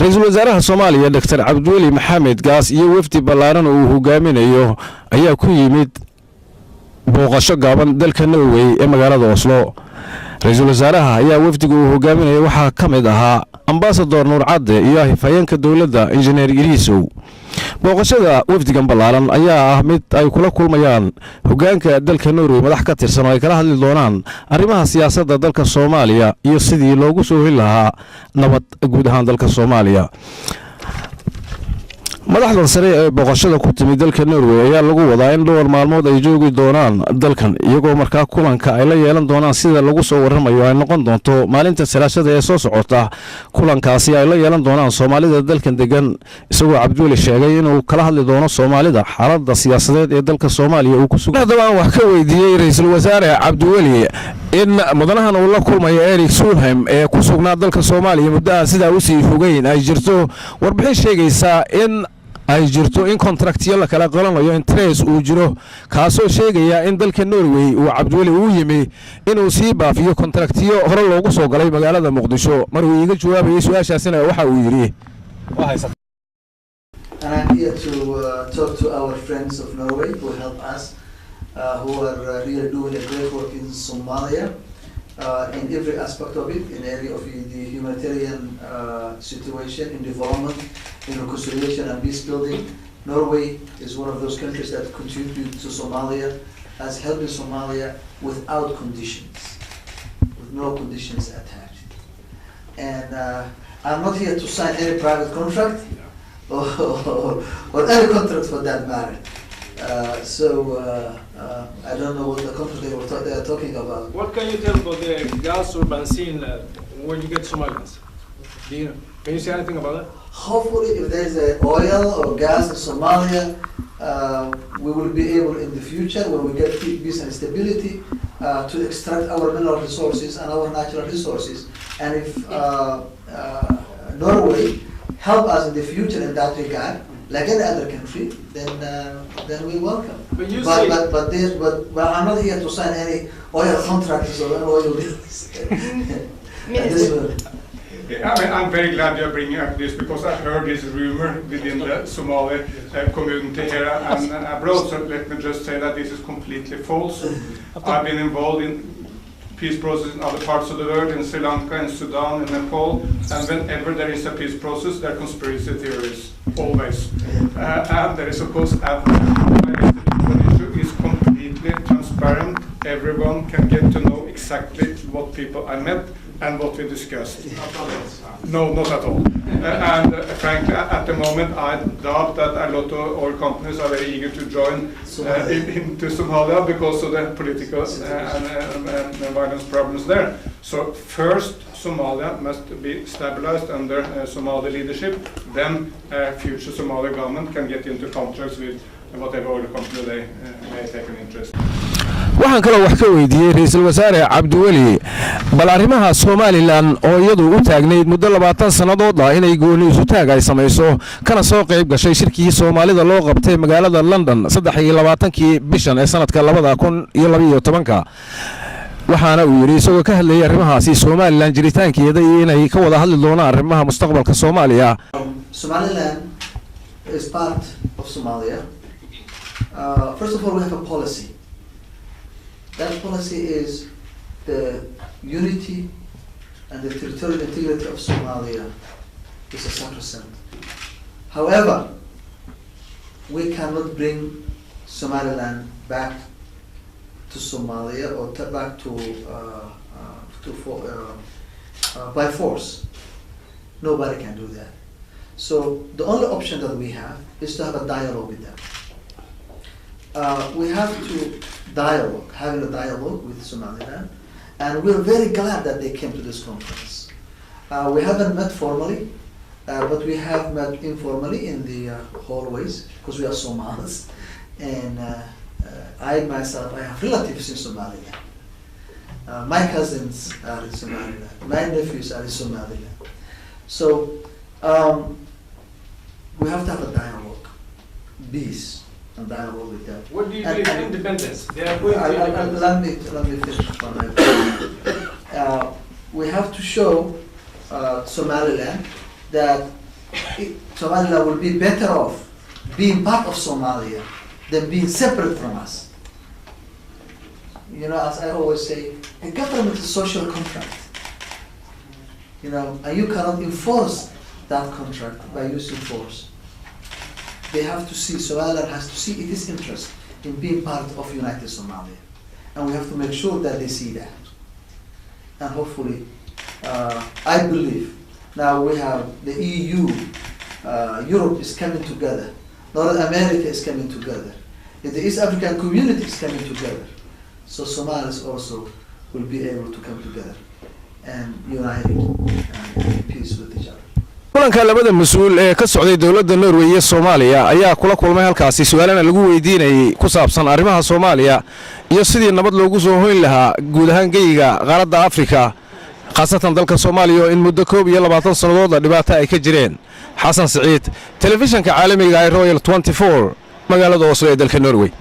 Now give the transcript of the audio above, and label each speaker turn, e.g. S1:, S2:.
S1: ra-iisul wasaaraha Soomaaliya Dr. Cabdiweli Maxamed Gaas iyo wafdi ballaaran oo uu hogaaminayo ayaa ku yimid booqasho gaaban dalka Norway ee magaalada Oslo. ra-iisul wasaaraha ayaa wafdiga uu hogaaminayo waxaa ka mid ahaa ambassador Nuur Cadde iyo hay'adda dawladda Engineer Irisow. booqashada wafdigan ballaaran ayaa ah mid ay kula kulmayaan hoggaanka dalka Norway madax ka tirsan oo ay kala hadli doonaan arrimaha siyaasadda dalka Soomaaliya iyo sidii loogu soo heli lahaa nabad guud ahaan dalka Soomaaliya. madaxda sare ee booqashada ku timid dalka Norway ayaa lagu wadaa in dhowr maalmood ay joogi doonaan dalkan iyagoo markaa kulanka ay la yeelan doonaan sida lagu soo waramayo ay noqon doonto maalinta Salaasada ee soo socota. kulankaasi ay la yeelan doonaan Soomaalida dalkan degan, isagoo Cabdiweli sheegay inuu kala hadli doono Soomaalida xaaladda siyaasadeed ee dalka Soomaaliya uu ku sugan. Haddaba wax ka weydiiyay ra-iisul wasaare Cabdiweli in mudanahan uu la kulmayo Erik Solheim ee ku sugnaa dalka Soomaaliya muddo sida uu sii fogeyn ay jirto warbixin sheegaysa in ay jirto in contractiyo la kala qalanayo interest uu jiro kaasoo sheegaya in dalka Norway uu Cabdiweli uu yimi inuu sii baafiyo contractiyo hore loogu soo galay magaalada Muqdisho. maruu iga jawaabayay su'aashaasina waxa uu yiri
S2: And I'm here to talk to our friends of Norway who help us, who are really doing a great work in Somalia, in every aspect of it, in the area of the humanitarian situation, in development, in reconciliation and peace building. Norway is one of those countries that contribute to Somalia, has helped in Somalia without conditions, with no conditions attached. And I'm not here to sign any private contract or any contract for that matter. I don't know what the contract they are talking about.
S3: What can you tell about the gas or benzene when you get Somalians? Can you say anything about that?
S2: Hopefully, if there is oil or gas in Somalia, we will be able in the future, when we get peace and stability, to extract our mineral resources and our natural resources. And if Norway help us in the future in that regard, like any other country, then we welcome. But I'm not here to sign any oil contracts or oil deals.
S4: I'm very glad you're bringing up this because I heard this rumor within the Somali community here and abroad. So let me just say that this is completely false. I've been involved in peace process in other parts of the world, in Sri Lanka, in Sudan, in Nepal, and whenever there is a peace process, there are conspiracy theories, always. And there is, of course, the issue is completely transparent. Everyone can get to know exactly what people I met and what we discussed. No, not at all. And frankly, at the moment, I doubt that a lot of oil companies are very eager to join into Somalia because of the political and violence problems there. So first, Somalia must be stabilized under Somali leadership. Then future Somali government can get into contracts with whatever oil company they may take an interest.
S1: waxaan kale wax ka weydiiyay ra-iisul wasaare Cabdiweli bal arrimaha Somaliland oo iyadu u taagneyd muddo 20 sanadood inay gooni isu taag ay samayso kana soo qayb gashay shirkii Soomaalida loo qabtay magaalada London 23kii bishan ee sanadka 2012 waxaana uu yiri isagoo ka hadlayay arrimahaasi Somaliland jiritaankeeda iyo inay ka wada hadli doonaan arrimaha mustaqbalka Soomaaliya.
S2: Somaliland is part of Somalia. First of all, we have a policy. That policy is the unity and the territorial integrity of Somalia is a sacrosanct. However, we cannot bring Somaliland back to Somalia or back to by force. Nobody can do that. So the only option that we have is to have a dialogue with them. We have to having a dialogue with Somaliland, and we're very glad that they came to this conference. We haven't met formally, but we have met informally in the hallways because we are Somalis, and I myself, I have relatives in Somaliland. My cousins are in Somaliland. My nephews are in Somaliland. So we have to have a dialogue, peace. And dialogue with them.
S3: What do you believe in independence?
S2: Let me finish. We have to show Somaliland that Somaliland will be better off being part of Somalia than being separate from us. You know, as I always say, a government is a social contract. You know, and you cannot enforce that contract by using force. They have to see, Somaliland has to see its interest in being part of United Somalia. And we have to make sure that they see that. And hopefully, I believe, now we have the EU, Europe is coming together, North America is coming together, the East African community is coming together. So Somalis also will be able to come together and unite and be peace with each other.
S1: kulanka labada mas'uul ee ka socday dawladda Norway iyo Soomaaliya ayaa kula kulmay halkaasi su'aalana lagu weydiinayay ku saabsan arrimaha Soomaaliya iyo sidii nabad loogu soo hoyn lahaa guud ahaan geeyiga qaaradda Afrika khaasatan dalka Soomaaliya in muddo 22 sanadood dhibaato ay ka jireen. Xasan Saciid, telefishinka caalamiga ah Royal 24 magaalada Oslo ee dalka Norway.